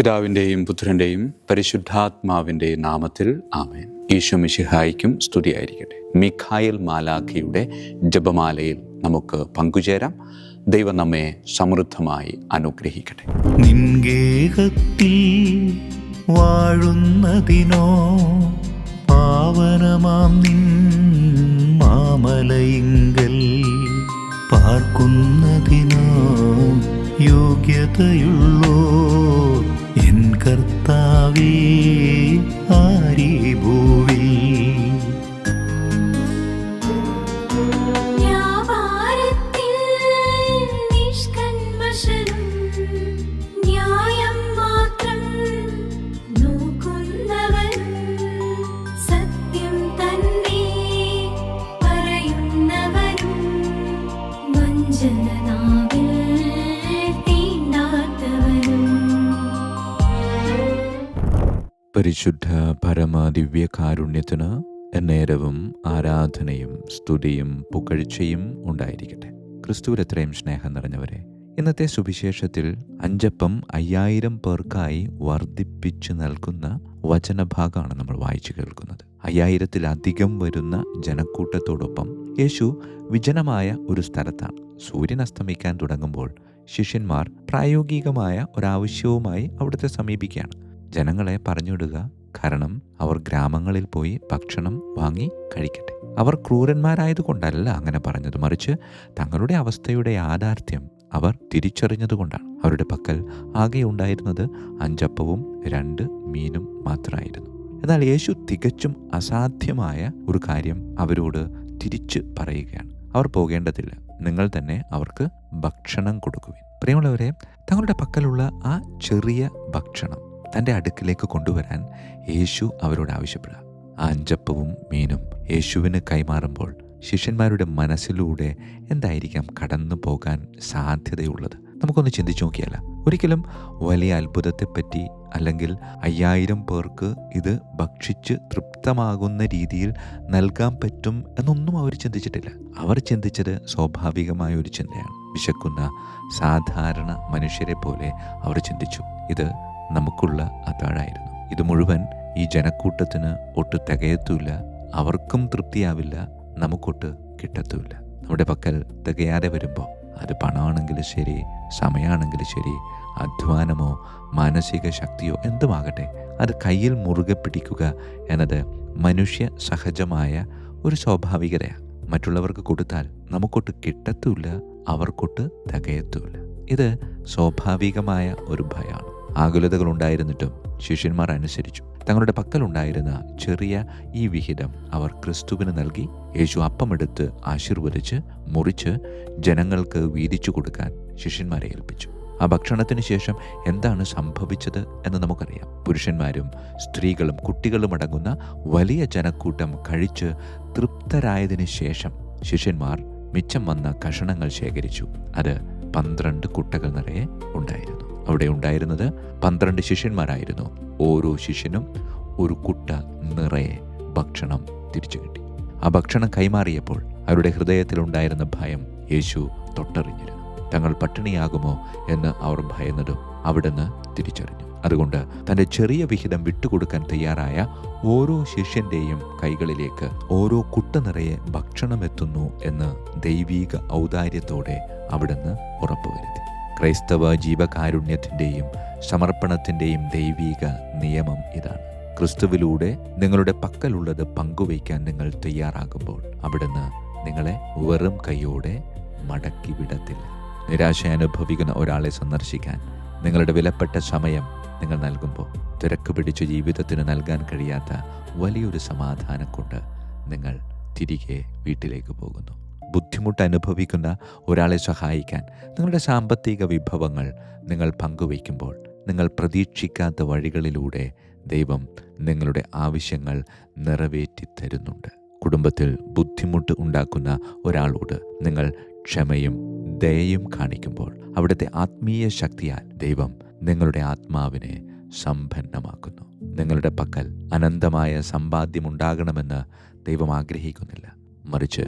പിതാവിൻ്റെയും പുത്രൻ്റെയും പരിശുദ്ധാത്മാവിൻ്റെയും നാമത്തിൽ ആമേൻ. ഈശോ മിശിഹായ്ക്കും സ്തുതിയായിരിക്കട്ടെ. മിഖായേൽ മാലാഖയുടെ ജപമാലയിൽ നമുക്ക് പങ്കുചേരാം. ദൈവം നമ്മെ സമൃദ്ധമായി അനുഗ്രഹിക്കട്ടെ. നിൻഗേഹത്തിൽ വാഴുന്നതിനോ പാവനമാം നിൻ മാമലയിങ്കൽ പാർക്കുന്നതിനോ യോഗ്യതയുള്ളോ എൻ കർത്താവേ ആരീ ഭൂവിൽ. പരിശുദ്ധ പരമദിവ്യകാരുണ്യത്തിന് എന്നേരവും ആരാധനയും സ്തുതിയും പുകഴ്ചയും ഉണ്ടായിരിക്കട്ടെ. ക്രിസ്തുവിൽ എത്രയും സ്നേഹം നിറഞ്ഞവരെ, ഇന്നത്തെ സുവിശേഷത്തിൽ 5 അപ്പം 5000 പേർക്കായി വർദ്ധിപ്പിച്ചു നൽകുന്ന വചനഭാഗമാണ് നമ്മൾ വായിച്ചു കേൾക്കുന്നത്. 5000-ലധികം വരുന്ന ജനക്കൂട്ടത്തോടൊപ്പം യേശു വിജനമായ ഒരു സ്ഥലത്താണ്. സൂര്യൻ അസ്തമിക്കാൻ തുടങ്ങുമ്പോൾ ശിഷ്യന്മാർ പ്രായോഗികമായ ഒരാവശ്യവുമായി അവിടുത്തെ സമീപിക്കുകയാണ്. ജനങ്ങളെ പറഞ്ഞുവിടുക, കാരണം അവർ ഗ്രാമങ്ങളിൽ പോയി ഭക്ഷണം വാങ്ങി കഴിക്കട്ടെ. അവർ ക്രൂരന്മാരായതുകൊണ്ടല്ല അങ്ങനെ പറഞ്ഞത്, മറിച്ച് തങ്ങളുടെ അവസ്ഥയുടെ യാഥാർത്ഥ്യം അവർ തിരിച്ചറിഞ്ഞതുകൊണ്ടാണ്. അവരുടെ പക്കൽ ആകെ ഉണ്ടായിരുന്നത് 5 അപ്പവും 2 മീനും മാത്രമായിരുന്നു. എന്നാൽ യേശു തികച്ചും അസാധ്യമായ ഒരു കാര്യം അവരോട് തിരിച്ച് പറയുകയാണ്. അവർ പോകേണ്ടതില്ല, നിങ്ങൾ തന്നെ അവർക്ക് ഭക്ഷണം കൊടുക്കുവിൻ. പ്രിയമുള്ളവരെ, തങ്ങളുടെ പക്കലുള്ള ആ ചെറിയ ഭക്ഷണം തൻ്റെ അടുക്കിലേക്ക് കൊണ്ടുവരാൻ യേശു അവരോട് ആവശ്യപ്പെടുക. ആ 5 അപ്പവും മീനും യേശുവിന് കൈമാറുമ്പോൾ ശിഷ്യന്മാരുടെ മനസ്സിലൂടെ എന്തായിരിക്കാം കടന്നു പോകാൻ സാധ്യതയുള്ളത്? നമുക്കൊന്ന് ചിന്തിച്ചു നോക്കിയാൽ ഒരിക്കലും വലിയ അത്ഭുതത്തെപ്പറ്റി അല്ലെങ്കിൽ 5000 പേർക്ക് ഇത് ഭക്ഷിച്ച് തൃപ്തമാകുന്ന രീതിയിൽ നൽകാൻ പറ്റും എന്നൊന്നും അവർ ചിന്തിച്ചിട്ടില്ല. അവർ ചിന്തിച്ചത് സ്വാഭാവികമായ ഒരു ചിന്തയാണ്. വിശക്കുന്ന സാധാരണ മനുഷ്യരെ പോലെ അവർ ചിന്തിച്ചു, ഇത് നമുക്കുള്ള അത്താഴായിരുന്നു. ഇത് മുഴുവൻ ഈ ജനക്കൂട്ടത്തിന് ഒട്ട് തികയത്തുമില്ല, അവർക്കും തൃപ്തിയാവില്ല, നമുക്കൊട്ട് കിട്ടത്തുമില്ല. നമ്മുടെ പക്കൽ തികയാതെ വരുമ്പോൾ അത് പണമാണെങ്കിലും ശരി, സമയമാണെങ്കിലും ശരി, അധ്വാനമോ മാനസിക ശക്തിയോ എന്തുമാകട്ടെ, അത് കയ്യിൽ മുറുകെ പിടിക്കുക എന്നത് മനുഷ്യ സഹജമായ ഒരു സ്വാഭാവികതയാണ്. മറ്റുള്ളവർക്ക് കൊടുത്താൽ നമുക്കൊട്ട് കിട്ടത്തുമില്ല, അവർക്കൊട്ട് തികയത്തുമില്ല. ഇത് സ്വാഭാവികമായ ഒരു ഭയമാണ്. ആകുലതകൾ ഉണ്ടായിരുന്നിട്ടും ശിഷ്യന്മാർ അനുസരിച്ചു. തങ്ങളുടെ പക്കലുണ്ടായിരുന്ന ചെറിയ ഈ വിഹിതം അവർ ക്രിസ്തുവിന് നൽകി. യേശു അപ്പമെടുത്ത് ആശീർവദിച്ച് മുറിച്ച് ജനങ്ങൾക്ക് വീതിച്ചു കൊടുക്കാൻ ശിഷ്യന്മാരെ ഏൽപ്പിച്ചു. ആ ഭക്ഷണത്തിന് ശേഷം എന്താണ് സംഭവിച്ചത് എന്ന് നമുക്കറിയാം. പുരുഷന്മാരും സ്ത്രീകളും കുട്ടികളും അടങ്ങുന്ന വലിയ ജനക്കൂട്ടം കഴിച്ച് തൃപ്തരായതിനു ശേഷം ശിഷ്യന്മാർ മിച്ചം വന്ന കഷണങ്ങൾ ശേഖരിച്ചു. അത് 12 കുട്ടകൾ നിറയെ ഉണ്ടായിരുന്നു. അവിടെ ഉണ്ടായിരുന്നത് 12 ശിഷ്യന്മാരായിരുന്നു. ഓരോ ശിഷ്യനും ഒരു കുട്ട നിറയെ ഭക്ഷണം തിരിച്ചു കിട്ടി. ആ ഭക്ഷണം കൈമാറിയപ്പോൾ അവരുടെ ഹൃദയത്തിലുണ്ടായിരുന്ന ഭയം യേശു തൊട്ടറിഞ്ഞിരുന്നു. തങ്ങൾ പട്ടിണിയാകുമോ എന്ന് അവർ ഭയന്നതും അവിടുന്ന് തിരിച്ചറിഞ്ഞു. അതുകൊണ്ട് തൻ്റെ ചെറിയ വിഹിതം വിട്ടുകൊടുക്കാൻ തയ്യാറായ ഓരോ ശിഷ്യൻ്റെയും കൈകളിലേക്ക് ഓരോ കുട്ട നിറയെ ഭക്ഷണം എത്തുന്നു എന്ന് ദൈവീക ഔദാര്യത്തോടെ അവിടുന്ന് ഉറപ്പുവരുത്തി. ക്രൈസ്തവ ജീവകാരുണ്യത്തിൻ്റെയും സമർപ്പണത്തിൻ്റെയും ദൈവീക നിയമം ഇതാണ്. ക്രിസ്തുവിലൂടെ നിങ്ങളുടെ പക്കലുള്ളത് പങ്കുവയ്ക്കാൻ നിങ്ങൾ തയ്യാറാകുമ്പോൾ അവിടുന്ന് നിങ്ങളെ വെറും കൈയോടെ മടക്കി വിടത്തില്ല. നിരാശ അനുഭവിക്കുന്ന ഒരാളെ സന്ദർശിക്കാൻ നിങ്ങളുടെ വിലപ്പെട്ട സമയം നിങ്ങൾ നൽകുമ്പോൾ തിരക്ക് പിടിച്ച ജീവിതത്തിന് നൽകാൻ കഴിയാത്ത വലിയൊരു സമാധാനം കൊണ്ട് നിങ്ങൾ തിരികെ വീട്ടിലേക്ക് പോകുന്നു. ബുദ്ധിമുട്ട് അനുഭവിക്കുന്ന ഒരാളെ സഹായിക്കാൻ നിങ്ങളുടെ സാമ്പത്തിക വിഭവങ്ങൾ നിങ്ങൾ പങ്കുവയ്ക്കുമ്പോൾ നിങ്ങൾ പ്രതീക്ഷിക്കാത്ത വഴികളിലൂടെ ദൈവം നിങ്ങളുടെ ആവശ്യങ്ങൾ നിറവേറ്റി തരുന്നുണ്ട്. കുടുംബത്തിൽ ബുദ്ധിമുട്ട് ഉണ്ടാക്കുന്ന ഒരാളോട് നിങ്ങൾ ക്ഷമയും ദയയും കാണിക്കുമ്പോൾ അവിടുത്തെ ആത്മീയ ശക്തിയാൽ ദൈവം നിങ്ങളുടെ ആത്മാവിനെ സമ്പന്നമാക്കുന്നു. നിങ്ങളുടെ പക്കൽ അനന്തമായ സമ്പാദ്യമുണ്ടാകണമെന്ന് ദൈവം ആഗ്രഹിക്കുന്നില്ല, മറിച്ച്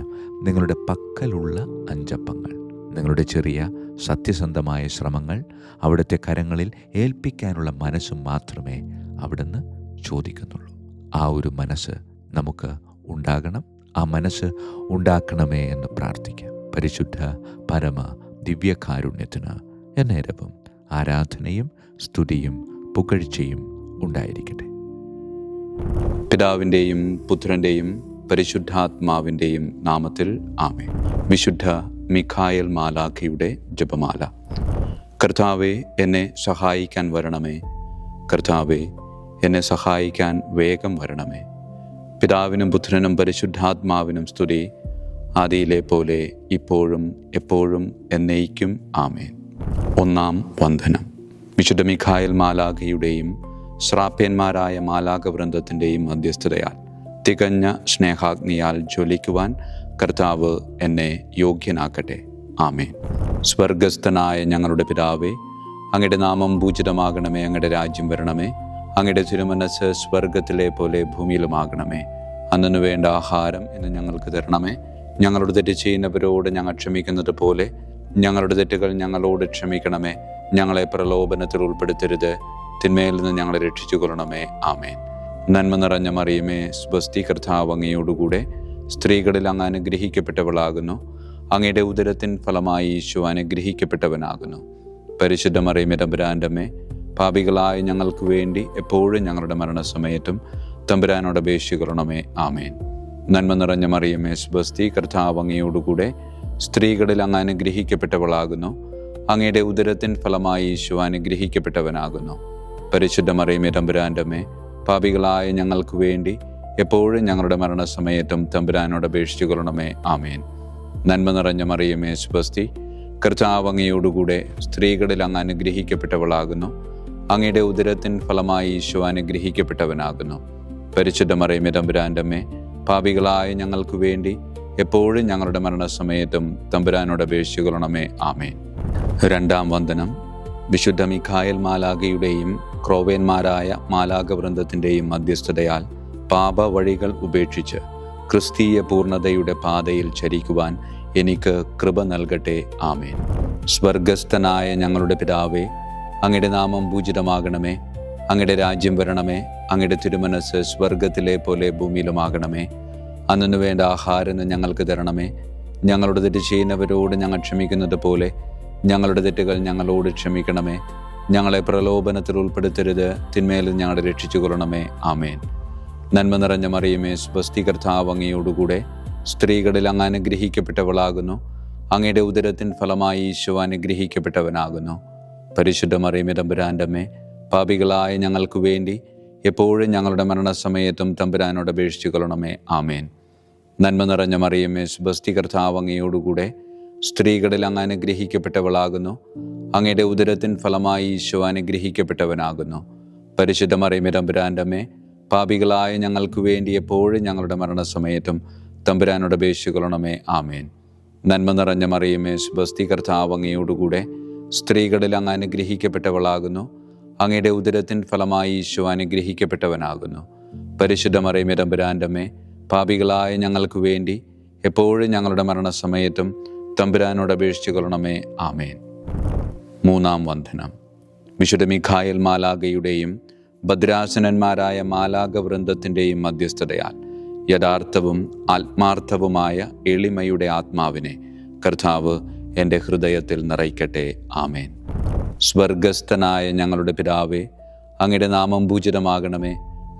നിങ്ങളുടെ പക്കലുള്ള 5 അപ്പങ്ങൾ നിങ്ങളുടെ ചെറിയ സത്യസന്ധമായ ശ്രമങ്ങൾ അവിടുത്തെ കരങ്ങളിൽ ഏൽപ്പിക്കാനുള്ള മനസ്സ് മാത്രമേ അവിടുന്ന് ചോദിക്കുന്നുള്ളൂ. ആ ഒരു മനസ്സ് നമുക്ക് ഉണ്ടാകണം. ആ മനസ്സ് ഉണ്ടാക്കണമേ എന്ന് പ്രാർത്ഥിക്കാം. പരിശുദ്ധ പരമ ദിവ്യകാരുണ്യത്തിന് എന്നേരവും ആരാധനയും സ്തുതിയും പുകഴ്ചയും ഉണ്ടായിരിക്കട്ടെ. പിതാവിൻ്റെയും പുത്രൻ്റെയും പരിശുദ്ധാത്മാവിൻ്റെയും നാമത്തിൽ ആമേൻ. വിശുദ്ധ മിഖായേൽ മാലാഖയുടെ ജപമാല. കർത്താവേ, എന്നെ സഹായിക്കാൻ വരണമേ. കർത്താവേ, എന്നെ സഹായിക്കാൻ വേഗം വരണമേ. പിതാവിനും പുത്രനും പരിശുദ്ധാത്മാവിനും സ്തുതി, ആദിയിലെ പോലെ ഇപ്പോഴും എപ്പോഴും എന്നേക്കും ആമേൻ. ഒന്നാം വന്ദനം. വിശുദ്ധ മിഖായേൽ മാലാഖയുടെയും ശ്രാപ്യന്മാരായ മാലാഖവൃന്ദത്തിൻ്റെയും മധ്യസ്ഥതയാൽ തികഞ്ഞ സ്നേഹാഗ്നിയാൽ ജ്വലിക്കുവാൻ കർത്താവ് എന്നെ യോഗ്യനാക്കട്ടെ. ആമേൻ. സ്വർഗസ്ഥനായ ഞങ്ങളുടെ പിതാവേ, അങ്ങയുടെ നാമം പൂജിതമാകണമേ. അങ്ങയുടെ രാജ്യം വരണമേ. അങ്ങയുടെ തിരുമനസ്സ് സ്വർഗത്തിലെ പോലെ ഭൂമിയിലുമാകണമേ. അന്നു വേണ്ട ആഹാരം ഇന്ന് ഞങ്ങൾക്ക് തരണമേ. ഞങ്ങളോട് തെറ്റ് ചെയ്യുന്നവരോട് ഞങ്ങൾ ക്ഷമിക്കുന്നത് പോലെ ഞങ്ങളുടെ തെറ്റുകൾ ഞങ്ങളോട് ക്ഷമിക്കണമേ. ഞങ്ങളെ പ്രലോഭനത്തിൽ ഉൾപ്പെടുത്തരുത്, തിന്മയിൽ നിന്ന് ഞങ്ങളെ രക്ഷിച്ചു കൊള്ളണമേ. ആമേൻ. നന്മ നിറഞ്ഞ മറിയമേ, സ്വസ്തി, കർത്താവ് അങ്ങയോടുകൂടെ സ്ത്രീകളിൽ അങ്ങ് അനുഗ്രഹിക്കപ്പെട്ടവളാകുന്നു. അങ്ങയുടെ ഉദരത്തിൻ ഫലമായി ഈശോ അനുഗ്രഹിക്കപ്പെട്ടവനാകുന്നു. പരിശുദ്ധ മറിയമേ, തമ്പുരാൻ്റെ അമ്മേ, പാപികളായ ഞങ്ങൾക്ക് വേണ്ടി എപ്പോഴും ഞങ്ങളുടെ മരണസമയത്തും തമ്പുരാനോട് അപേക്ഷിക്കണമേ. ആമേൻ. നന്മ നിറഞ്ഞ മറിയമേ, സ്വസ്തി, കർത്താവ് അങ്ങയോടുകൂടെ സ്ത്രീകളിൽ അങ്ങ് അനുഗ്രഹിക്കപ്പെട്ടവളാകുന്നു. അങ്ങയുടെ ഉദരത്തിൻ ഫലമായി ഈശോ അനുഗ്രഹിക്കപ്പെട്ടവനാകുന്നു. പരിശുദ്ധ മറിയമേ, തമ്പുരാൻ്റെ അമ്മേ, പാപികളായ ഞങ്ങൾക്ക് വേണ്ടി എപ്പോഴും ഞങ്ങളുടെ മരണസമയത്തും തമ്പുരാനോട് അപേക്ഷിച്ചു കൊള്ളണമേ. ആമേൻ. നന്മ നിറഞ്ഞ മറിയമേ, സ്വസ്തി, കർത്താവ് അങ്ങയോടുകൂടെ സ്ത്രീകളിൽ അങ്ങ് അനുഗ്രഹിക്കപ്പെട്ടവളാകുന്നു. അങ്ങയുടെ ഉദരത്തിൻ ഫലമായി ഈശോ അനുഗ്രഹിക്കപ്പെട്ടവനാകുന്നു. പരിശുദ്ധ മറിയമേ, തമ്പുരാൻ്റെ അമ്മേ, പാപികളായ ഞങ്ങൾക്ക് വേണ്ടി എപ്പോഴും ഞങ്ങളുടെ മരണസമയത്തും തമ്പുരാനോട് അപേക്ഷിച്ചു കൊള്ളണമേ. ആമേൻ. രണ്ടാം വന്ദനം. വിശുദ്ധ മിഖായേൽ മാലാഖയുടെയും ക്രോവേന്മാരായ മാലാഖവൃന്ദത്തിൻ്റെയും മധ്യസ്ഥതയാൽ പാപ വഴികൾ ഉപേക്ഷിച്ച് ക്രിസ്തീയ പൂർണ്ണതയുടെ പാതയിൽ ചരിക്കുവാൻ എനിക്ക് കൃപ നൽകട്ടെ. ആമേൻ. സ്വർഗസ്ഥനായ ഞങ്ങളുടെ പിതാവേ, അങ്ങയുടെ നാമം പൂജിതമാകണമേ. അങ്ങയുടെ രാജ്യം വരണമേ. അങ്ങയുടെ തിരുമനസ്സ് സ്വർഗത്തിലെ പോലെ ഭൂമിയിലുമാകണമേ. അന്നു വേണ്ട ആഹാരം ഞങ്ങൾക്ക് തരണമേ. ഞങ്ങളുടെ തെറ്റ് ചെയ്യുന്നവരോട് ഞങ്ങൾ ക്ഷമിക്കുന്നത് പോലെ ഞങ്ങളുടെ തെറ്റുകൾ ഞങ്ങളോട് ക്ഷമിക്കണമേ. ഞങ്ങളെ പ്രലോഭനത്തിൽ ഉൾപ്പെടുത്തരുത്, തിന്മയിൽ ഞങ്ങളെ രക്ഷിച്ചു കൊള്ളണമേ. ആമേൻ. നന്മ നിറഞ്ഞ മറിയമേ, സ്വസ്തി, കർത്താവ് അങ്ങയോടുകൂടെ സ്ത്രീകളിൽ അങ്ങ് അനുഗ്രഹിക്കപ്പെട്ടവളാകുന്നു. അങ്ങയുടെ ഉദരത്തിൻ ഫലമായി ഈശോ അനുഗ്രഹിക്കപ്പെട്ടവനാകുന്നു. പരിശുദ്ധ മറിയമേ, തമ്പുരാൻ്റെ അമ്മേ, പാപികളായ ഞങ്ങൾക്ക് വേണ്ടി എപ്പോഴും ഞങ്ങളുടെ മരണസമയത്തും തമ്പുരാനോട് അപേക്ഷിച്ചു കൊള്ളണമേ. ആമേൻ. നന്മ നിറഞ്ഞ മറിയമേ, സ്വസ്തി, കർത്താവ് അങ്ങയോടുകൂടെ സ്ത്രീകളിൽ അങ്ങ് അനുഗ്രഹിക്കപ്പെട്ടവളാകുന്നു. അങ്ങയുടെ ഉദരത്തിൻ ഫലമായി ഈശോ അനുഗ്രഹിക്കപ്പെട്ടവനാകുന്നു. പരിശുദ്ധ മറിയമേ, തമ്പുരാൻ്റെ അമ്മേ, പാപികളായ ഞങ്ങൾക്ക് വേണ്ടി എപ്പോഴും ഞങ്ങളുടെ മരണസമയത്തും തമ്പുരാനോട് അപേക്ഷിച്ചു കൊള്ളണമേ. ആമേൻ. നന്മ നിറഞ്ഞ മറിയമേ, സ്വസ്തി, കർത്താവ് അങ്ങയോടുകൂടെ സ്ത്രീകളിൽ അങ്ങ് അനുഗ്രഹിക്കപ്പെട്ടവളാകുന്നു. അങ്ങയുടെ ഉദരത്തിൻ ഫലമായി ഈശോ അനുഗ്രഹിക്കപ്പെട്ടവനാകുന്നു. പരിശുദ്ധ മറിയമേ, തമ്പുരാൻ്റെ അമ്മേ, പാപികളായ ഞങ്ങൾക്ക് വേണ്ടി എപ്പോഴും ഞങ്ങളുടെ മരണസമയത്തും തമ്പുരാനോട് അപേക്ഷിച്ചു കൊള്ളണമേ. ആമേൻ. മൂന്നാം വന്ദനം. വിശുദ്ധ മിഖായേൽ മാലാഖയുടെയും ഭദ്രാസനന്മാരായ മാലാഖവൃന്ദത്തിൻ്റെയും മധ്യസ്ഥതയാൽ യഥാർത്ഥവും ആത്മാർത്ഥവുമായ എളിമയുടെ ആത്മാവിനെ കർത്താവ് എൻ്റെ ഹൃദയത്തിൽ നിറയ്ക്കട്ടെ. ആമേൻ. സ്വർഗസ്ഥനായ ഞങ്ങളുടെ പിതാവേ, അങ്ങയുടെ നാമം പൂജിതമാകണമേ.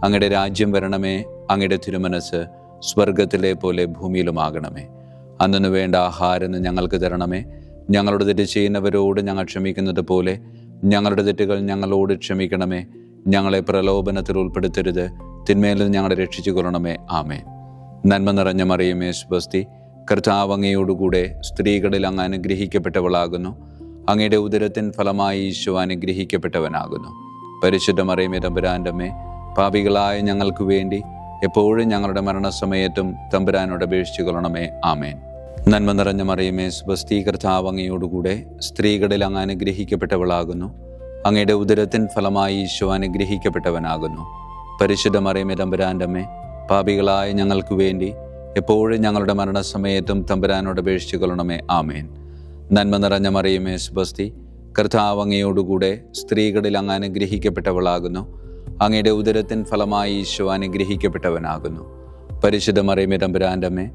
അങ്ങയുടെ രാജ്യം വരണമേ. അങ്ങയുടെ തിരുമനസ്സ് സ്വർഗത്തിലെ പോലെ ഭൂമിയിലുമാകണമേ. അന്നു വേണ്ട ആഹാരം ഞങ്ങൾക്ക് തരണമേ. ഞങ്ങളുടെ തെറ്റ് ചെയ്യുന്നവരോട് ഞങ്ങൾ ക്ഷമിക്കുന്നത് പോലെ ഞങ്ങളുടെ തെറ്റുകൾ ഞങ്ങളോട് ക്ഷമിക്കണമേ. ഞങ്ങളെ പ്രലോഭനത്തിൽ ഉൾപ്പെടുത്തരുത്, തിന്മയിൽ നിന്ന് ഞങ്ങളെ രക്ഷിച്ചു കൊള്ളണമേ. ആമേൻ. നന്മ നിറഞ്ഞ മറിയമേ, സ്വസ്തി, കർത്താവ് അങ്ങയോടുകൂടെ സ്ത്രീകളിൽ അങ്ങ് അനുഗ്രഹിക്കപ്പെട്ടവളാകുന്നു. അങ്ങയുടെ ഉദരത്തിൻ ഫലമായി ഈശോ അനുഗ്രഹിക്കപ്പെട്ടവനാകുന്നു. പരിശുദ്ധ മറിയമേ, തമ്പുരാൻ്റെ അമ്മേ, പാപികളായ ഞങ്ങൾക്ക് വേണ്ടി എപ്പോഴും ഞങ്ങളുടെ മരണസമയത്തും തമ്പുരാനോട് അപേക്ഷിച്ചു കൊള്ളണമേ. ആമേൻ. നന്മ നിറഞ്ഞ മറിയമേ, സ്വസ്തി, കർത്താവ് അങ്ങയോടുകൂടെ സ്ത്രീകളിൽ അങ്ങ് അനുഗ്രഹിക്കപ്പെട്ടവളാകുന്നു. അങ്ങയുടെ ഉദരത്തിൻ ഫലമായി ഈശോ അനുഗ്രഹിക്കപ്പെട്ടവനാകുന്നു. പരിശുദ്ധ മറിയമേ, തമ്പുരാൻ്റെ അമ്മേ, പാപികളായ ഞങ്ങൾക്ക് വേണ്ടി എപ്പോഴും ഞങ്ങളുടെ മരണസമയത്തും തമ്പുരാനോട് അപേക്ഷിച്ചു കൊള്ളണമേ. ആമേൻ. നന്മ നിറഞ്ഞ മറിയമേ സ്വസ്തി, കർത്താവ് അങ്ങയോടുകൂടെ സ്ത്രീകളിൽ അങ്ങ് അനുഗ്രഹിക്കപ്പെട്ടവളാകുന്നു. അങ്ങയുടെ ഉദരത്തിൻ ഫലമായി ഈശോ അനുഗ്രഹിക്കപ്പെട്ടവനാകുന്നു. പരിശുദ്ധ മറിയമേ തമ്പുരാൻ്റെ അമ്മേ,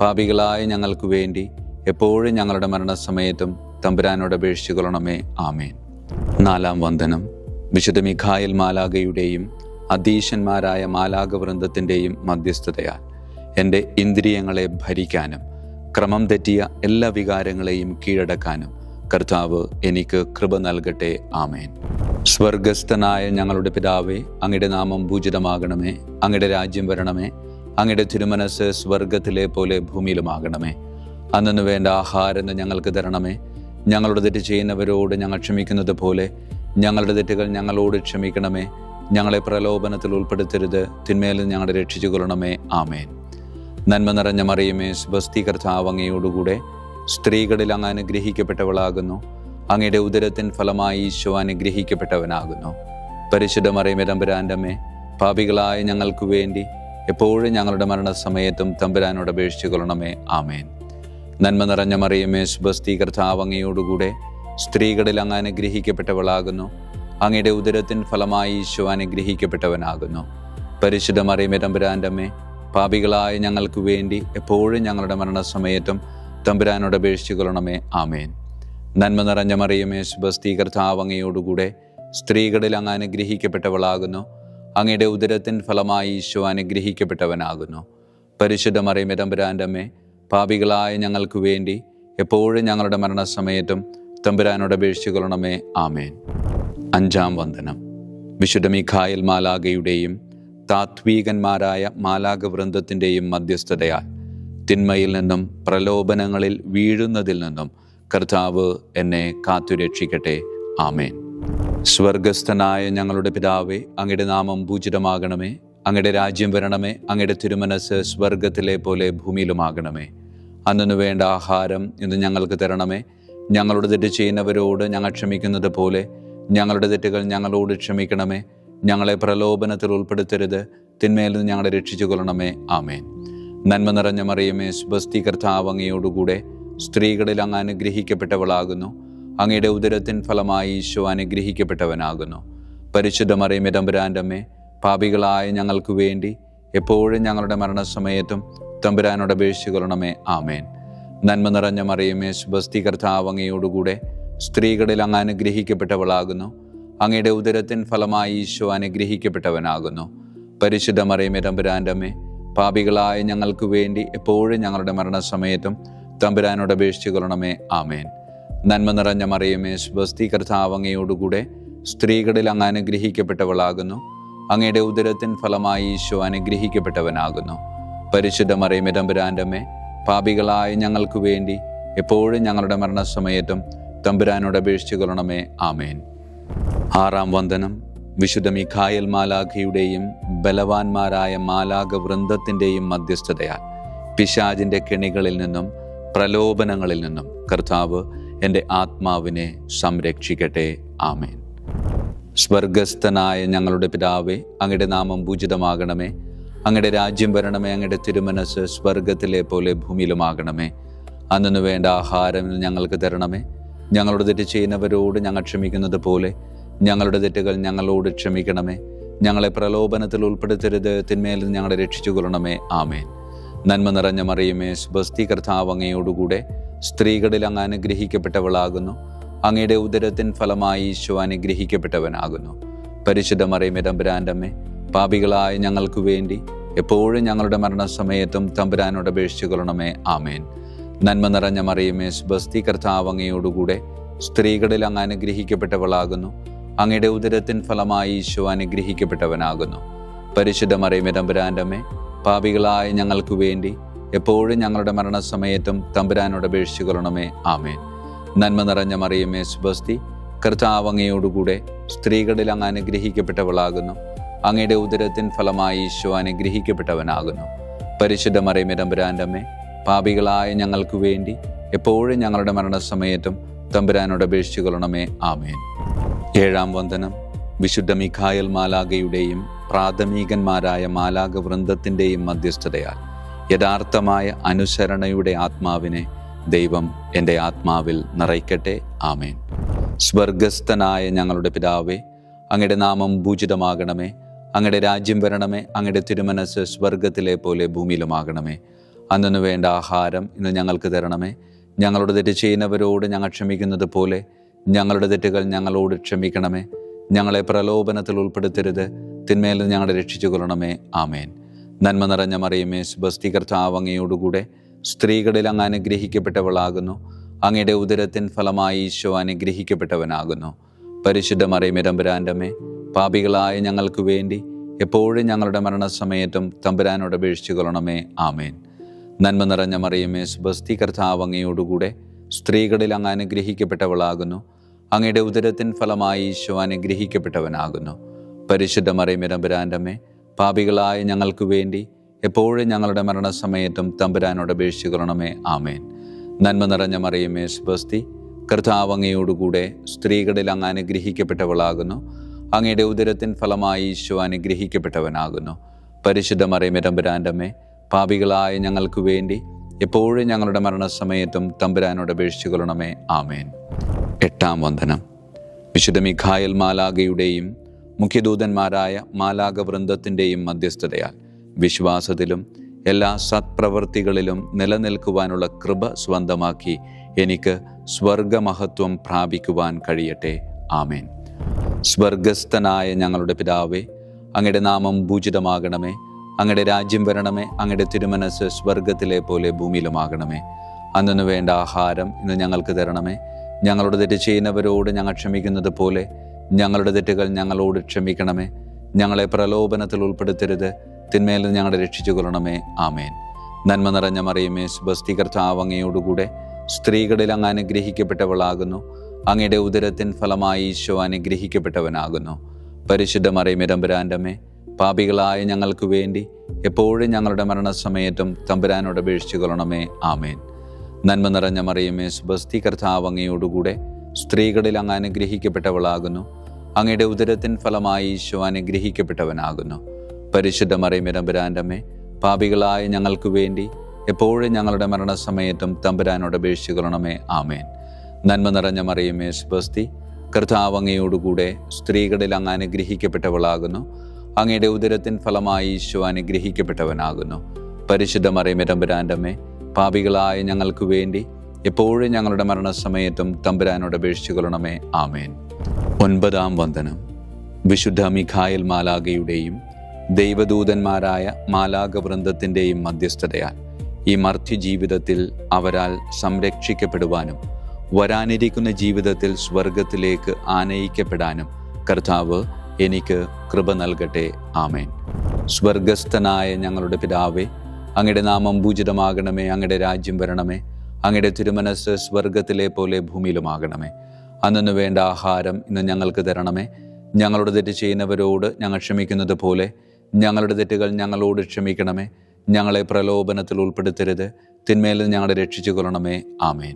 പാപികളായ ഞങ്ങൾക്ക് വേണ്ടി എപ്പോഴും ഞങ്ങളുടെ മരണസമയത്തും തമ്പുരാനോട് അപേക്ഷിച്ചു കൊള്ളണമേ. ആമേൻ. 4-ാം വന്ദനം. വിശുദ്ധ മിഖായേൽ മാലാഖയുടെയും അധീശന്മാരായ മാലാഖ വൃന്ദത്തിൻ്റെയും മധ്യസ്ഥതയാൽ എൻ്റെ ഇന്ദ്രിയങ്ങളെ ഭരിക്കാനും ക്രമം തെറ്റിയ എല്ലാ വികാരങ്ങളെയും കീഴടക്കാനും കർത്താവ് എനിക്ക് കൃപ നൽകട്ടെ. ആമേൻ. സ്വർഗസ്ഥനായ ഞങ്ങളുടെ പിതാവേ, അങ്ങയുടെ നാമം പൂജിതമാകണമേ. അങ്ങയുടെ രാജ്യം വരണമേ. അങ്ങയുടെ തിരുമനസ് സ്വർഗത്തിലെ പോലെ ഭൂമിയിലുമാകണമേ. അന്നു വേണ്ട ആഹാരം ഞങ്ങൾക്ക് തരണമേ. ഞങ്ങളുടെ തെറ്റ് ചെയ്യുന്നവരോട് ഞങ്ങൾ ക്ഷമിക്കുന്നത് പോലെ ഞങ്ങളുടെ തെറ്റുകൾ ഞങ്ങളോട് ക്ഷമിക്കണമേ. ഞങ്ങളെ പ്രലോഭനത്തിൽ ഉൾപ്പെടുത്തരുത്, തിന്മയിൽ ഞങ്ങളെ രക്ഷിച്ചു കൊള്ളണമേ. ആമേൻ. നന്മ നിറഞ്ഞ മറിയമേ സ്വസ്തി, കർത്താവ് അങ്ങയോടുകൂടെ സ്ത്രീകളിൽ അങ്ങ് അനുഗ്രഹിക്കപ്പെട്ടവളാകുന്നു. അങ്ങയുടെ ഉദരത്തിൻ ഫലമായി ഈശോ അനുഗ്രഹിക്കപ്പെട്ടവനാകുന്നു. പരിശുദ്ധ മറിയമേ തമ്പുരാൻ്റെ അമ്മേ, പാപികളായ ഞങ്ങൾക്ക് വേണ്ടി എപ്പോഴും ഞങ്ങളുടെ മരണസമയത്തും തമ്പുരാനോട് അപേക്ഷിച്ചു കൊള്ളണമേ. ആമേൻ. നന്മ നിറഞ്ഞ മറിയമേ സ്വസ്തി, കർത്താവ് അങ്ങയോടുകൂടെ സ്ത്രീകളിൽ അങ്ങ് അനുഗ്രഹിക്കപ്പെട്ടവളാകുന്നു. അങ്ങയുടെ ഉദരത്തിൻ ഫലമായി ഈശോ അനുഗ്രഹിക്കപ്പെട്ടവനാകുന്നു. പരിശുദ്ധ മറിയമേ തമ്പുരാൻ്റെ അമ്മേ, പാപികളായ ഞങ്ങൾക്ക് വേണ്ടി എപ്പോഴും ഞങ്ങളുടെ മരണസമയത്തും തമ്പുരാനോട് അപേക്ഷിച്ചു കൊള്ളണമേ. ആമേൻ. നന്മ നിറഞ്ഞ മറിയമേ സ്വസ്തി, കർത്താവ് അങ്ങയോടുകൂടെ സ്ത്രീകളിൽ അങ്ങ് അനുഗ്രഹിക്കപ്പെട്ടവളാകുന്നു. അങ്ങയുടെ ഉദരത്തിൻ ഫലമായി ഈശോ അനുഗ്രഹിക്കപ്പെട്ടവനാകുന്നു. പരിശുദ്ധ മറിയമേ തമ്പുരാൻ്റെ അമ്മേ, പാപികളായ ഞങ്ങൾക്ക് വേണ്ടി എപ്പോഴും ഞങ്ങളുടെ മരണസമയത്തും തമ്പുരാനോട് അപേക്ഷിച്ചു കൊള്ളണമേ. ആമേൻ. 5-ാം വന്ദനം. വിശുദ്ധ മിഖായേൽ മാലാഖയുടെയും താത്വീകന്മാരായ മാലാഖ വൃന്ദത്തിൻ്റെയും മധ്യസ്ഥതയാൽ തിന്മയിൽ നിന്നും പ്രലോഭനങ്ങളിൽ വീഴുന്നതിൽ നിന്നും കർത്താവ് എന്നെ കാത്തുരക്ഷിക്കട്ടെ. ആമേൻ. സ്വർഗസ്ഥനായ ഞങ്ങളുടെ പിതാവേ, അങ്ങയുടെ നാമം പൂജിതമാകണമേ. അങ്ങയുടെ രാജ്യം വരണമേ. അങ്ങയുടെ തിരുമനസ് സ്വർഗത്തിലെ പോലെ ഭൂമിയിലുമാകണമേ. അന്നു വേണ്ട ആഹാരം ഇന്ന് ഞങ്ങൾക്ക് തരണമേ. ഞങ്ങളുടെ തെറ്റ് ചെയ്യുന്നവരോട് ഞങ്ങൾ ക്ഷമിക്കുന്നത് പോലെ ഞങ്ങളുടെ തെറ്റുകൾ ഞങ്ങളോട് ക്ഷമിക്കണമേ. ഞങ്ങളെ പ്രലോഭനത്തിൽ ഉൾപ്പെടുത്തരുത്, തിന്മയിൽ നിന്ന് ഞങ്ങളെ രക്ഷിച്ചു കൊള്ളണമേ. ആമേൻ. നന്മ നിറഞ്ഞ മറിയമേ സ്വസ്തി, കർത്താവ് അങ്ങയോടുകൂടെ സ്ത്രീകളിൽ അങ്ങ് അനുഗ്രഹിക്കപ്പെട്ടവളാകുന്നു. അങ്ങയുടെ ഉദരത്തിൻ ഫലമായി ഈശോ അനുഗ്രഹിക്കപ്പെട്ടവനാകുന്നു. പരിശുദ്ധ മറിയമേ തമ്പുരാൻ്റെ അമ്മേ, പാപികളായ ഞങ്ങൾക്ക് വേണ്ടി എപ്പോഴും ഞങ്ങളുടെ മരണസമയത്തും തമ്പുരാനോട് അപേക്ഷിച്ചു കൊള്ളണമേ. ആമേൻ. നന്മ നിറഞ്ഞ മറിയമേ സ്വസ്തി, കർത്താവ് അങ്ങയോടുകൂടെ സ്ത്രീകളിൽ അങ്ങ് അനുഗ്രഹിക്കപ്പെട്ടവളാകുന്നു. അങ്ങയുടെ ഉദരത്തിൻ ഫലമായി ഈശോ അനുഗ്രഹിക്കപ്പെട്ടവനാകുന്നു. പരിശുദ്ധ മറിയമേ തമ്പുരാൻ്റെ അമ്മേ, പാപികളായ ഞങ്ങൾക്ക് വേണ്ടി എപ്പോഴും ഞങ്ങളുടെ മരണസമയത്തും തമ്പുരാനോട് അപേക്ഷിച്ചു കൊള്ളണമേ. ആമേൻ. നന്മ നിറഞ്ഞ മറിയമേ സ്വസ്തി, കർത്താവ് അങ്ങയോടുകൂടെ സ്ത്രീകളിൽ അങ്ങ് അനുഗ്രഹിക്കപ്പെട്ടവളാകുന്നു. അങ്ങയുടെ ഉദരത്തിൻ ഫലമായി ഈശോ അനുഗ്രഹിക്കപ്പെട്ടവനാകുന്നു. പരിശുദ്ധ മറിയമേ തമ്പുരാൻ്റെ അമ്മേ, പാപികളായ ഞങ്ങൾക്ക് വേണ്ടി എപ്പോഴും ഞങ്ങളുടെ മരണസമയത്തും തമ്പുരാനോട് അപേക്ഷിച്ചു കൊള്ളണമേ. ആമേൻ. 6-ാം വന്ദനം. വിശുദ്ധ മിഖായേൽ മാലാഖയുടെയും ബലവാന്മാരായ മാലാഖ വൃന്ദത്തിൻ്റെയും മധ്യസ്ഥതയാൽ പിശാചിൻ്റെ കെണികളിൽ നിന്നും പ്രലോഭനങ്ങളിൽ നിന്നും കർത്താവ് എൻ്റെ ആത്മാവിനെ സംരക്ഷിക്കട്ടെ. ആമേൻ. സ്വർഗസ്ഥനായ ഞങ്ങളുടെ പിതാവേ, അങ്ങയുടെ നാമം പൂജിതമാകണമേ. അങ്ങയുടെ രാജ്യം വരണമേ. അങ്ങയുടെ തിരുമനസ് സ്വർഗത്തിലെ പോലെ ഭൂമിയിലുമാകണമേ. അന്നു വേണ്ട ആഹാരം ഞങ്ങൾക്ക് തരണമേ. ഞങ്ങളുടെ തെറ്റ് ചെയ്യുന്നവരോട് ഞങ്ങൾ ക്ഷമിക്കുന്നത് പോലെ ഞങ്ങളുടെ തെറ്റുകൾ ഞങ്ങളോട് ക്ഷമിക്കണമേ. ഞങ്ങളെ പ്രലോഭനത്തിൽ ഉൾപ്പെടുത്തരുത്, തിന്മയിൽ നിന്ന് ഞങ്ങളെ രക്ഷിച്ചു കൊള്ളണമേ. ആമേൻ. നന്മ നിറഞ്ഞ മറിയമേ സ്വസ്തി, കർത്താവ് അങ്ങയോടുകൂടെ സ്ത്രീകളിൽ അങ്ങ് അനുഗ്രഹിക്കപ്പെട്ടവളാകുന്നു. അങ്ങയുടെ ഉദരത്തിൻ ഫലമായി ഈശോ അനുഗ്രഹിക്കപ്പെട്ടവനാകുന്നു. പരിശുദ്ധ മറിയമേ തമ്പുരാൻ്റെ അമ്മേ, പാപികളായ ഞങ്ങൾക്ക് വേണ്ടി എപ്പോഴും ഞങ്ങളുടെ മരണസമയത്തും തമ്പുരാനോട് അപേക്ഷിച്ചു കൊള്ളണമേ. ആമേൻ. നന്മ നിറഞ്ഞ മറിയമേ സ്വസ്തി, കർത്താവ് അങ്ങയോടുകൂടെ സ്ത്രീകളിൽ അങ്ങ് അനുഗ്രഹിക്കപ്പെട്ടവളാകുന്നു. അങ്ങയുടെ ഉദരത്തിൻ ഫലമായി ഈശോ അനുഗ്രഹിക്കപ്പെട്ടവനാകുന്നു. പരിശുദ്ധ മറിയമേ തമ്പുരാൻ്റെ അമ്മേ, പാപികളായ ഞങ്ങൾക്ക് വേണ്ടി എപ്പോഴും ഞങ്ങളുടെ മരണസമയത്തും തമ്പുരാനോട് അപേക്ഷിച്ചു കൊള്ളണമേ. ആമേൻ. നന്മ നിറഞ്ഞ മറിയമേ സ്വസ്തി, കർത്താവ് അങ്ങയോടുകൂടെ സ്ത്രീകളിൽ അങ്ങ് അനുഗ്രഹിക്കപ്പെട്ടവളാകുന്നു. അങ്ങയുടെ ഉദരത്തിൻ ഫലമായി ഈശോ അനുഗ്രഹിക്കപ്പെട്ടവനാകുന്നു. പരിശുദ്ധ മറിയമേ തമ്പുരാൻ്റെ അമ്മേ, പാപികളായ ഞങ്ങൾക്ക് വേണ്ടി എപ്പോഴും ഞങ്ങളുടെ മരണസമയത്തും തമ്പുരാനോട് അപേക്ഷിച്ചു കൊള്ളണമേ. ആമേൻ. 7-ാം വന്ദനം. വിശുദ്ധ മിഖായേൽ മാലാഖയുടെയും പ്രാഥമികന്മാരായ മാലാഖ വൃന്ദത്തിൻ്റെയും മധ്യസ്ഥതയാൽ യഥാർത്ഥമായ അനുസരണയുടെ ആത്മാവിനെ ദൈവം എൻ്റെ ആത്മാവിൽ നിറയ്ക്കട്ടെ. ആമേൻ. സ്വർഗസ്ഥനായ ഞങ്ങളുടെ പിതാവേ, അങ്ങയുടെ നാമം പൂജിതമാകണമേ. അങ്ങയുടെ രാജ്യം വരണമേ. അങ്ങയുടെ തിരുമനസ് സ്വർഗത്തിലെ പോലെ ഭൂമിയിലുമാകണമേ. അന്നു വേണ്ട ആഹാരം ഇന്ന് ഞങ്ങൾക്ക് തരണമേ. ഞങ്ങളുടെ തെറ്റ് ചെയ്യുന്നവരോട് ഞങ്ങൾ ക്ഷമിക്കുന്നത് പോലെ ഞങ്ങളുടെ തെറ്റുകൾ ഞങ്ങളോട് ക്ഷമിക്കണമേ. ഞങ്ങളെ പ്രലോഭനത്തിൽ ഉൾപ്പെടുത്തരുത്, തിന്മയിൽ നിന്ന് ഞങ്ങളെ രക്ഷിച്ചു കൊള്ളണമേ. ആമേൻ. നന്മ നിറഞ്ഞ മറിയമേ, സുബസ്തി, കർത്താവ് അങ്ങയോടുകൂടെ സ്ത്രീകളിൽ അങ്ങ് അനുഗ്രഹിക്കപ്പെട്ടവളാകുന്നു. അങ്ങയുടെ ഉദരത്തിൻ ഫലമായി ഈശോ അനുഗ്രഹിക്കപ്പെട്ടവനാകുന്നു. പരിശുദ്ധ മറിയമേ, തമ്പുരാൻ്റെ അമ്മേ, പാപികളായ ഞങ്ങൾക്ക് വേണ്ടി എപ്പോഴും ഞങ്ങളുടെ മരണസമയത്തും തമ്പുരാനോട് അപേക്ഷിച്ചു കൊള്ളണമേ. ആമേൻ. നന്മ നിറഞ്ഞ മറിയമേ, സുബസ്തി, കർത്താവ് അങ്ങയോടുകൂടെ സ്ത്രീകളിൽ അങ്ങ് അനുഗ്രഹിക്കപ്പെട്ടവളാകുന്നു. അങ്ങയുടെ ഉദരത്തിൻ ഫലമായി ഈശോ അനുഗ്രഹിക്കപ്പെട്ടവനാകുന്നു. പരിശുദ്ധ മറിയമേ, തമ്പുരാൻ്റെ അമ്മേ, പാപികളായ ഞങ്ങൾക്ക് വേണ്ടി എപ്പോഴും ഞങ്ങളുടെ മരണസമയത്തും തമ്പുരാനോട് അപേക്ഷിച്ചു കൊള്ളണമേ. ആമേൻ. നന്മ നിറഞ്ഞ മറിയമേ, സുബസ്തി, കർത്താവ് അങ്ങയോടുകൂടെ സ്ത്രീകളിൽ അങ്ങ് അനുഗ്രഹിക്കപ്പെട്ടവളാകുന്നു. അങ്ങയുടെ ഉദരത്തിൻ ഫലമായി ഈശോ അനുഗ്രഹിക്കപ്പെട്ടവനാകുന്നു. പരിശുദ്ധ മറിയമേ, തമ്പുരാൻ്റെ അമ്മേ, പാപികളായ ഞങ്ങൾക്ക് വേണ്ടി എപ്പോഴും ഞങ്ങളുടെ മരണസമയത്തും തമ്പുരാനോട് അപേക്ഷിച്ചു കൊള്ളണമേ. ആമേൻ. 8-ാം വന്ദനം. വിശുദ്ധ മിഖായേൽ മാലാഖയുടെയും മുഖ്യദൂതന്മാരായ മാലാഖ വൃന്ദത്തിൻ്റെയും മധ്യസ്ഥതയാൽ വിശ്വാസത്തിലും എല്ലാ സത്പ്രവൃത്തികളിലും നിലനിൽക്കുവാനുള്ള കൃപ സ്വന്തമാക്കി എനിക്ക് സ്വർഗമഹത്വം പ്രാപിക്കുവാൻ കഴിയട്ടെ. ആമേൻ. സ്വർഗസ്ഥനായ ഞങ്ങളുടെ പിതാവേ, അങ്ങയുടെ നാമം പൂജിതമാകണമേ. അങ്ങയുടെ രാജ്യം വരണമേ. അങ്ങയുടെ തിരുമനസ് സ്വർഗത്തിലെ പോലെ ഭൂമിയിലുമാകണമേ. അന്നു വേണ്ട ആഹാരം ഇന്ന് ഞങ്ങൾക്ക് തരണമേ. ഞങ്ങളുടെ തെറ്റ് ചെയ്യുന്നവരോട് ഞങ്ങൾ ക്ഷമിക്കുന്നത് പോലെ ഞങ്ങളുടെ തെറ്റുകൾ ഞങ്ങളോട് ക്ഷമിക്കണമേ. ഞങ്ങളെ പ്രലോഭനത്തിൽ ഉൾപ്പെടുത്തരുത്, തിന്മയിൽ നിന്ന് ഞങ്ങളെ രക്ഷിച്ചു കൊള്ളണമേ. ആമേൻ. നന്മ നിറഞ്ഞ മറിയമേ, സുബസ്തി, കർത്താവ് അങ്ങയോടുകൂടെ സ്ത്രീകളിൽ അങ്ങ് അനുഗ്രഹിക്കപ്പെട്ടവളാകുന്നു. അങ്ങയുടെ ഉദരത്തിൻ ഫലമായി ഈശോ അനുഗ്രഹിക്കപ്പെട്ടവനാകുന്നു. പരിശുദ്ധ മറിയമേ, തമ്പുരാൻ്റെ അമ്മേ, പാപികളായ ഞങ്ങൾക്ക് വേണ്ടി എപ്പോഴും ഞങ്ങളുടെ മരണസമയത്തും തമ്പുരാനോട് അപേക്ഷിച്ചു കൊള്ളണമേ. ആമേൻ. നന്മ നിറഞ്ഞ മറിയമേ, സുബസ്തി, കർത്താവ് അങ്ങയോടുകൂടെ സ്ത്രീകളിൽ അങ്ങ് അനുഗ്രഹിക്കപ്പെട്ടവളാകുന്നു. അങ്ങയുടെ ഉദരത്തിൻ ഫലമായി ഈശോ അനുഗ്രഹിക്കപ്പെട്ടവനാകുന്നു. പരിശുദ്ധ മറിയമേ, തമ്പുരാൻ്റെ അമ്മേ, പാപികളായ ഞങ്ങൾക്ക് വേണ്ടി എപ്പോഴും ഞങ്ങളുടെ മരണസമയത്തും തമ്പുരാനോട് അപേക്ഷിച്ചു കൊള്ളണമേ. ആമേൻ. നന്മ നിറഞ്ഞ മറിയമേ, സുബസ്തി, കർത്താവ് അങ്ങയോടുകൂടെ സ്ത്രീകളിൽ അങ്ങ് അനുഗ്രഹിക്കപ്പെട്ടവളാകുന്നു. അങ്ങയുടെ ഉദരത്തിൻ ഫലമായി ഈശോ അനുഗ്രഹിക്കപ്പെട്ടവനാകുന്നു. പരിശുദ്ധ മറിയമേ, തമ്പുരാൻ്റെ അമ്മേ, പാപികളായ ഞങ്ങൾക്ക് വേണ്ടി എപ്പോഴും ഞങ്ങളുടെ മരണസമയത്തും തമ്പുരാനോട് അപേക്ഷിച്ചു കൊള്ളണമേ. ആമേൻ. 9-ാം വന്ദനം. വിശുദ്ധ മിഖായേൽ മാലാഖയുടെയും ദൈവദൂതന്മാരായ മാലാഖ വൃന്ദത്തിൻ്റെയും മധ്യസ്ഥതയാൽ ഈ മർത്യ ജീവിതത്തിൽ അവരാൽ സംരക്ഷിക്കപ്പെടുവാനും വരാനിരിക്കുന്ന ജീവിതത്തിൽ സ്വർഗത്തിലേക്ക് ആനയിക്കപ്പെടാനും കർത്താവ് എനിക്ക് കൃപ നൽകട്ടെ. ആമേൻ. സ്വർഗസ്ഥനായ ഞങ്ങളുടെ പിതാവേ, അങ്ങയുടെ നാമം പൂജിതമാകണമേ. അങ്ങയുടെ രാജ്യം വരണമേ. അങ്ങയുടെ തിരുമനസ് സ്വർഗത്തിലെ പോലെ ഭൂമിയിലുമാകണമേ. അന്നു വേണ്ട ആഹാരം ഇന്ന് ഞങ്ങൾക്ക് തരണമേ. ഞങ്ങളുടെ തെറ്റ് ചെയ്യുന്നവരോട് ഞങ്ങൾ ക്ഷമിക്കുന്നത് പോലെ ഞങ്ങളുടെ തെറ്റുകൾ ഞങ്ങളോട് ക്ഷമിക്കണമേ. ഞങ്ങളെ പ്രലോഭനത്തിൽ ഉൾപ്പെടുത്തരുത്, തിന്മയിൽ നിന്ന് ഞങ്ങളെ രക്ഷിച്ചു കൊള്ളണമേ. ആമേൻ.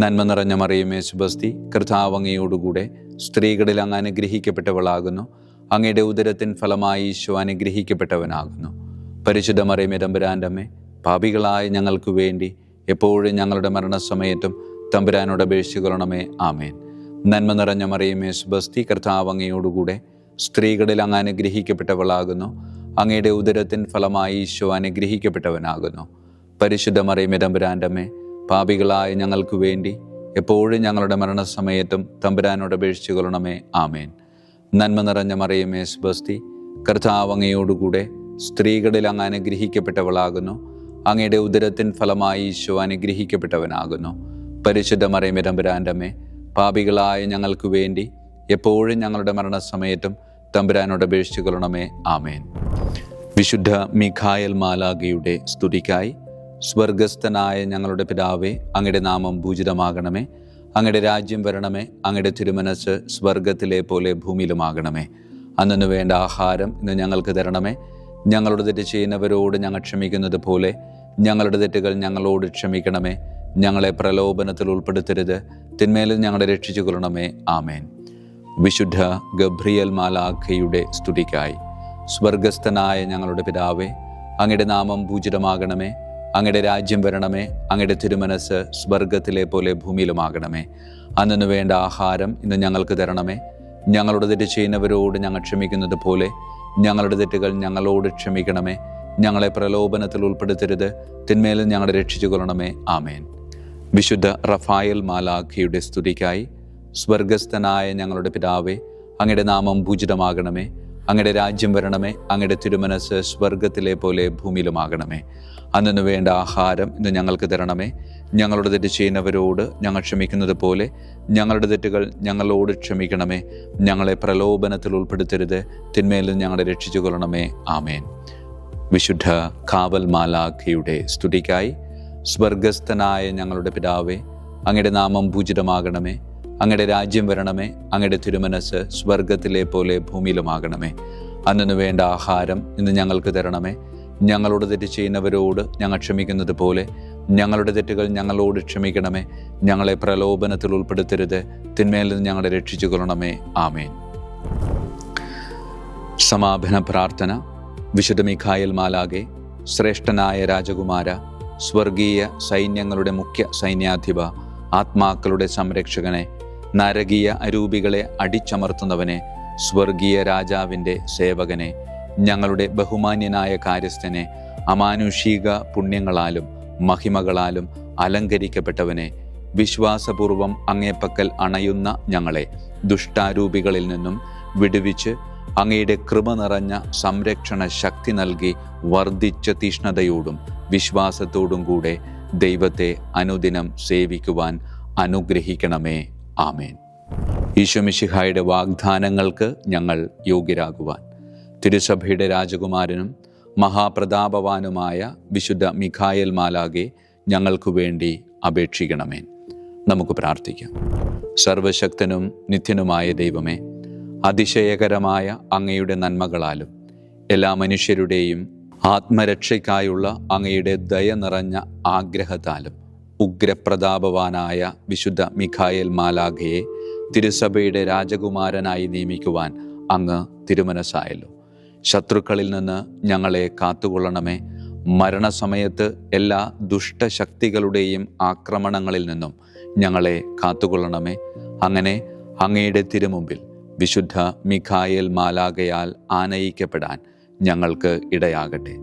നന്മ നിറഞ്ഞ മറിയമേ, സുബസ്തി, കർത്താവ് അങ്ങയോടുകൂടെ സ്ത്രീകളിൽ അങ്ങ് അനുഗ്രഹിക്കപ്പെട്ടവളാകുന്നു. അങ്ങയുടെ ഉദരത്തിൻ ഫലമായി ഈശോ അനുഗ്രഹിക്കപ്പെട്ടവനാകുന്നു. പരിശുദ്ധ മറിയമേ, തമ്പുരാൻ്റെ അമ്മേ, പാപികളായ ഞങ്ങൾക്ക് വേണ്ടി എപ്പോഴും ഞങ്ങളുടെ മരണസമയത്തും തമ്പുരാനോട് അപേക്ഷിച്ചു കൊള്ളണമേ. ആമേൻ. നന്മ നിറഞ്ഞ മറിയമേ, സുബസ്തി, കർത്താവ് അങ്ങയോടുകൂടെ സ്ത്രീകളിൽ അങ്ങ് അനുഗ്രഹിക്കപ്പെട്ടവളാകുന്നു. അങ്ങയുടെ ഉദരത്തിൻ ഫലമായി ഈശോ അനുഗ്രഹിക്കപ്പെട്ടവനാകുന്നു. പരിശുദ്ധ മറിയമേ, തമ്പുരാൻ്റെ അമ്മേ, പാപികളായ ഞങ്ങൾക്ക് വേണ്ടി എപ്പോഴും ഞങ്ങളുടെ മരണസമയത്തും തമ്പുരാനോട് അപേക്ഷിച്ചു കൊള്ളണമേ. ആമേൻ. നന്മ നിറഞ്ഞ മറിയമേ, സുബസ്തി, കർത്താവ് അങ്ങയോടുകൂടെ സ്ത്രീകളിൽ അങ്ങ് അനുഗ്രഹിക്കപ്പെട്ടവളാകുന്നു. അങ്ങയുടെ ഉദരത്തിൻ ഫലമായി ഈശോ അനുഗ്രഹിക്കപ്പെട്ടവനാകുന്നു. പരിശുദ്ധ മറിയമേ, തമ്പുരാൻ്റെ അമ്മേ, പാപികളായ ഞങ്ങൾക്ക് വേണ്ടി എപ്പോഴും ഞങ്ങളുടെ മരണസമയത്തും തമ്പുരാനോട് അപേക്ഷിച്ചു കൊള്ളണമേ. ആമേൻ. വിശുദ്ധ മിഖായേൽ മാലാഖയുടെ സ്തുതിക്കായി സ്വർഗസ്ഥനായ ഞങ്ങളുടെ പിതാവേ, അങ്ങയുടെ നാമം പൂജിതമാകണമേ. അങ്ങയുടെ രാജ്യം വരണമേ. അങ്ങയുടെ തിരുമനസ് സ്വർഗത്തിലെ പോലെ ഭൂമിയിലുമാകണമേ. അന്നു വേണ്ട ആഹാരം ഇന്ന് ഞങ്ങൾക്ക് തരണമേ. ഞങ്ങളുടെ തെറ്റ് ചെയ്യുന്നവരോട് ഞങ്ങൾ ക്ഷമിക്കുന്നത് പോലെ ഞങ്ങളുടെ തെറ്റുകൾ ഞങ്ങളോട് ക്ഷമിക്കണമേ. ഞങ്ങളെ പ്രലോഭനത്തിൽ ഉൾപ്പെടുത്തരുത്, തിന്മയിൽ ഞങ്ങളെ രക്ഷിച്ചു കൊള്ളണമേ. ആമേൻ. വിശുദ്ധ ഗബ്രിയേൽ മാലാഖയുടെ സ്തുതിക്കായി സ്വർഗസ്ഥനായ ഞങ്ങളുടെ പിതാവേ, അങ്ങയുടെ നാമം പൂജിതമാകണമേ. അങ്ങയുടെ രാജ്യം വരണമേ. അങ്ങയുടെ തിരുമനസ് സ്വർഗത്തിലെ പോലെ ഭൂമിയിലുമാകണമേ. അന്നു വേണ്ട ആഹാരം ഇന്ന് ഞങ്ങൾക്ക് തരണമേ. ഞങ്ങളുടെ തെറ്റ് ചെയ്യുന്നവരോട് ഞങ്ങൾ ക്ഷമിക്കുന്നത് പോലെ ഞങ്ങളുടെ തെറ്റുകൾ ഞങ്ങളോട് ക്ഷമിക്കണമേ. ഞങ്ങളെ പ്രലോഭനത്തിൽ ഉൾപ്പെടുത്തരുത്, തിന്മേലും ഞങ്ങളെ രക്ഷിച്ചു കൊള്ളണമേ. ആമേൻ. വിശുദ്ധ റഫായേൽ മാലാഖയുടെ സ്തുതിക്കായി. സ്വർഗസ്ഥനായ ഞങ്ങളുടെ പിതാവേ, അങ്ങയുടെ നാമം പൂജിതമാകണമേ. അങ്ങയുടെ രാജ്യം വരണമേ. അങ്ങയുടെ തിരുമനസ് സ്വർഗത്തിലെ പോലെ ഭൂമിയിലുമാകണമേ. അന്നു വേണ്ട ആഹാരം ഇന്ന് ഞങ്ങൾക്ക് തരണമേ. ഞങ്ങളുടെ തെറ്റ് ചെയ്യുന്നവരോട് ഞങ്ങൾ ക്ഷമിക്കുന്നത് പോലെ ഞങ്ങളുടെ തെറ്റുകൾ ഞങ്ങളോട് ക്ഷമിക്കണമേ. ഞങ്ങളെ പ്രലോഭനത്തിൽ ഉൾപ്പെടുത്തരുത്, തിന്മേലും ഞങ്ങളെ രക്ഷിച്ചു കൊള്ളണമേ. ആമേൻ. വിശുദ്ധ കാവൽ മാലാഖയുടെ സ്തുതിക്കായി. സ്വർഗസ്ഥനായ ഞങ്ങളുടെ പിതാവേ, അങ്ങയുടെ നാമം പൂജിതമാകണമേ. അങ്ങയുടെ രാജ്യം വരണമേ. അങ്ങയുടെ തിരുമനസ് സ്വർഗത്തിലെ പോലെ ഭൂമിയിലുമാകണമേ. അന്നു വേണ്ട ആഹാരം ഇന്ന് ഞങ്ങൾക്ക് തരണമേ. ഞങ്ങളോട് തെറ്റ് ചെയ്യുന്നവരോട് ഞങ്ങൾ ക്ഷമിക്കുന്നത് പോലെ ഞങ്ങളുടെ തെറ്റുകൾ ഞങ്ങളോട് ക്ഷമിക്കണമേ. ഞങ്ങളെ പ്രലോഭനത്തിൽ ഉൾപ്പെടുത്തരുത്, തിന്മയിൽ നിന്ന് ഞങ്ങളെ രക്ഷിച്ചു കൊള്ളണമേ. ആമേൻ. സമാപന പ്രാർത്ഥന. വിശുദ്ധ മിഖായേൽ മാലാഖേ, ശ്രേഷ്ഠനായ രാജകുമാര, സ്വർഗീയ സൈന്യങ്ങളുടെ മുഖ്യ സൈന്യാധിപ, ആത്മാക്കളുടെ സംരക്ഷകനെ, നരകീയ അരൂപികളെ അടിച്ചമർത്തുന്നവനെ, സ്വർഗീയ രാജാവിൻ്റെ സേവകനെ, ഞങ്ങളുടെ ബഹുമാന്യനായ കാര്യസ്ഥനെ, അമാനുഷിക പുണ്യങ്ങളാലും മഹിമകളാലും അലങ്കരിക്കപ്പെട്ടവനെ, വിശ്വാസപൂർവം അങ്ങേപ്പക്കൽ അണയുന്ന ഞങ്ങളെ ദുഷ്ടാരൂപികളിൽ നിന്നും വിടുവിച്ച് അങ്ങയുടെ കൃപ നിറഞ്ഞ സംരക്ഷണ ശക്തി നൽകി വർദ്ധിച്ച തീഷ്ണതയോടും വിശ്വാസത്തോടും കൂടെ ദൈവത്തെ അനുദിനം സേവിക്കുവാൻ അനുഗ്രഹിക്കണമേ. ആമേൻ. ഈശോ മിശിഹായുടെ വാഗ്ദാനങ്ങൾക്ക് ഞങ്ങൾ യോഗ്യരാകുവാൻ തിരുസഭയുടെ രാജകുമാരനും മഹാപ്രതാപവാനുമായ വിശുദ്ധ മിഖായേൽ മാലാഖേ, ഞങ്ങൾക്കു വേണ്ടി അപേക്ഷിക്കണമേ. നമുക്ക് പ്രാർത്ഥിക്കാം. സർവശക്തനും നിത്യനുമായ ദൈവമേ, അതിശയകരമായ അങ്ങയുടെ നന്മകളാലും എല്ലാ മനുഷ്യരുടെയും ആത്മരക്ഷയ്ക്കായുള്ള അങ്ങയുടെ ദയ നിറഞ്ഞ ആഗ്രഹത്താലും ഉഗ്രപ്രതാപവാനായ വിശുദ്ധ മിഖായേൽ മാലാഖയെ തിരുസഭയുടെ രാജകുമാരനായി നിയമിക്കുവാൻ അങ്ങ് തിരുമനസ്സായല്ലോ. ശത്രുക്കളിൽ നിന്ന് ഞങ്ങളെ കാത്തുകൊള്ളണമേ. മരണസമയത്ത് എല്ലാ ദുഷ്ടശക്തികളുടെയും ആക്രമണങ്ങളിൽ നിന്നും ഞങ്ങളെ കാത്തുകൊള്ളണമേ. അങ്ങനെ അങ്ങയുടെ തിരുമുമ്പിൽ വിശുദ്ധ മിഖായേൽ മാലാഖയാൽ ആനയിക്കപ്പെടാൻ ഞങ്ങൾക്ക് ഇടയാകട്ടെ.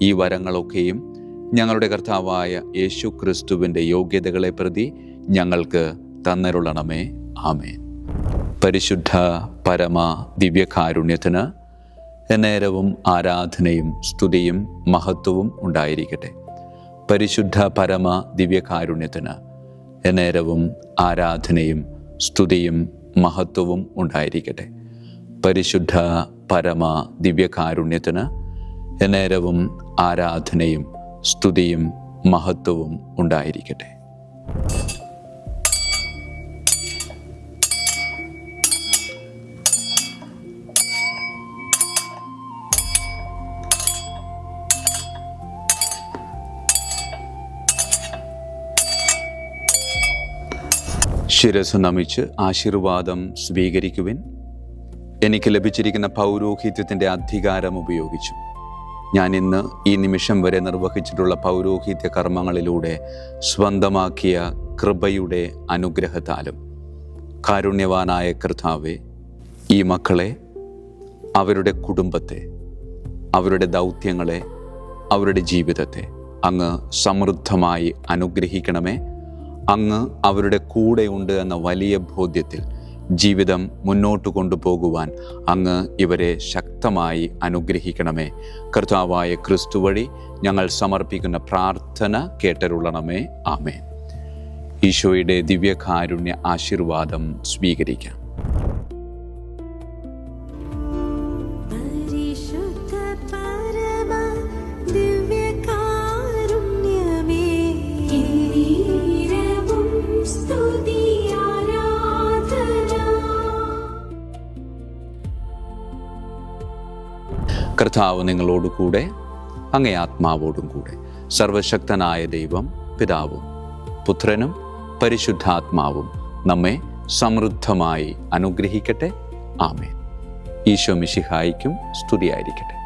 ഈ വരങ്ങളൊക്കെയും ഞങ്ങളുടെ കർത്താവായ യേശു ക്രിസ്തുവിൻ്റെ യോഗ്യതകളെ പ്രതി ഞങ്ങൾക്ക് തന്നരുളണമേ. ആമേൻ. പരിശുദ്ധ പരമ ദിവ്യകാരുണ്യത്തിന് എന്നേരവും ആരാധനയും സ്തുതിയും മഹത്വവും ഉണ്ടായിരിക്കട്ടെ. പരിശുദ്ധ പരമ ദിവ്യകാരുണ്യത്തിന് എന്നേരവും ആരാധനയും സ്തുതിയും മഹത്വവും ഉണ്ടായിരിക്കട്ടെ. പരിശുദ്ധ പരമ ദിവ്യകാരുണ്യത്തിന് എന്നേരവും ആരാധനയും സ്തുതിയും മഹത്വവും ഉണ്ടായിരിക്കട്ടെ. ശിരസ് നമിച്ച് ആശീർവാദം സ്വീകരിക്കുവിൻ. എനിക്ക് ലഭിച്ചിരിക്കുന്ന പൗരോഹിത്യത്തിൻ്റെ അധികാരം ഉപയോഗിച്ചു ഞാൻ ഇന്ന് ഈ നിമിഷം വരെ നിർവഹിച്ചിട്ടുള്ള പൗരോഹിത്യ കർമ്മങ്ങളിലൂടെ സ്വന്തമാക്കിയ കൃപയുടെ അനുഗ്രഹത്താലും കാരുണ്യവാനായ കർത്താവേ, ഈ മക്കളെ, അവരുടെ കുടുംബത്തെ, അവരുടെ ദൗത്യങ്ങളെ, അവരുടെ ജീവിതത്തെ അങ്ങ് സമൃദ്ധമായി അനുഗ്രഹിക്കണമേ. അങ്ങ് അവരുടെ കൂടെയുണ്ട് എന്ന വലിയ ബോധ്യത്തിൽ ജീവിതം മുന്നോട്ട് കൊണ്ടുപോകുവാൻ അങ്ങ് ഇവരെ ശക്തമായി അനുഗ്രഹിക്കണമേ. കർത്താവായ ക്രിസ്തു വഴി ഞങ്ങൾ സമർപ്പിക്കുന്ന പ്രാർത്ഥന കേട്ടരുളണമേ. ആമേൻ. ഈശോയുടെ ദിവ്യകാരുണ്യ ആശീർവാദം സ്വീകരിക്കാം. കർത്താവ് നിങ്ങളോട് കൂടെ, അങ്ങേ ആത്മാവോടും കൂടെ. സർവശക്തനായ ദൈവം പിതാവും പുത്രനും പരിശുദ്ധാത്മാവും നമ്മെ സമൃദ്ധമായി അനുഗ്രഹിക്കട്ടെ. ആമേൻ. ഈശോ മിശിഹായിക്കും സ്തുതിയായിരിക്കട്ടെ.